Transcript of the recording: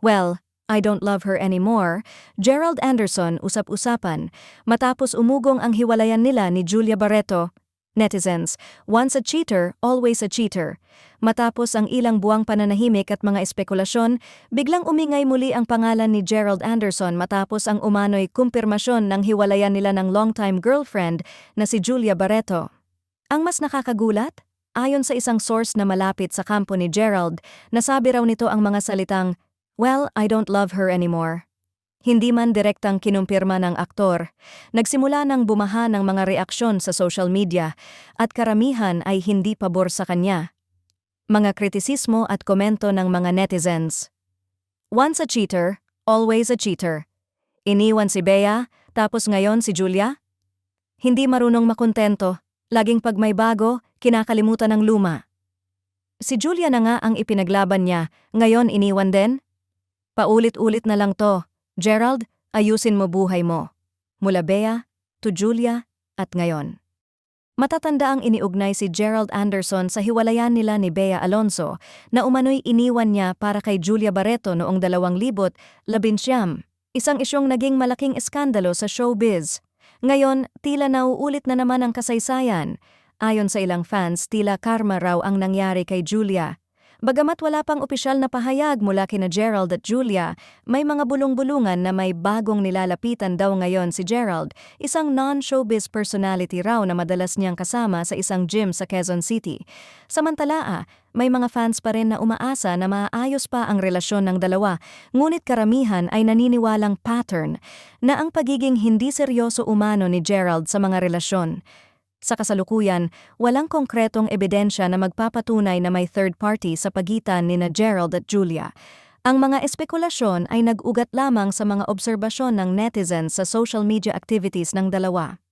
Well, I don't love her anymore. Gerald Anderson usap-usapan. Matapos umugong ang hiwalayan nila ni Julia Barreto. Netizens, once a cheater, always a cheater. Matapos ang ilang buwang pananahimik at mga espekulasyon, biglang umingay muli ang pangalan ni Gerald Anderson matapos ang umano'y kumpirmasyon ng hiwalayan nila ng longtime girlfriend na si Julia Barreto. Ang mas nakakagulat? Ayon sa isang source na malapit sa kampo ni Gerald, nasabi raw nito ang mga salitang, "Well, I don't love her anymore." Hindi man direktang kinumpirma ng aktor, nagsimula ng bumaha ng mga reaksyon sa social media at karamihan ay hindi pabor sa kanya. Mga kritisismo at komento ng mga netizens. Once a cheater, always a cheater. Iniwan si Bea, tapos ngayon si Julia? Hindi marunong makontento, laging pag may bago, kinakalimutan ng luma. Si Julia na nga ang ipinaglaban niya, ngayon iniwan din? Paulit-ulit na lang to. Gerald, ayusin mo buhay mo. Mula Bea, to Julia, at ngayon. Matatanda ang iniugnay si Gerald Anderson sa hiwalayan nila ni Bea Alonzo na umano'y iniwan niya para kay Julia Barreto noong 2019. Isang isyong naging malaking eskandalo sa showbiz. Ngayon, tila nauulit na naman ang kasaysayan. Ayon sa ilang fans, tila karma raw ang nangyari kay Julia. Bagamat wala pang opisyal na pahayag mula kina Gerald at Julia, may mga bulong-bulungan na may bagong nilalapitan daw ngayon si Gerald, isang non-showbiz personality raw na madalas niyang kasama sa isang gym sa Quezon City. Samantala, may mga fans pa rin na umaasa na maayos pa ang relasyon ng dalawa, ngunit karamihan ay naniniwalang pattern na ang pagiging hindi seryoso umano ni Gerald sa mga relasyon. Sa kasalukuyan, walang konkretong ebidensya na magpapatunay na may third party sa pagitan nina Gerald at Julia. Ang mga espekulasyon ay nag-ugat lamang sa mga obserbasyon ng netizens sa social media activities ng dalawa.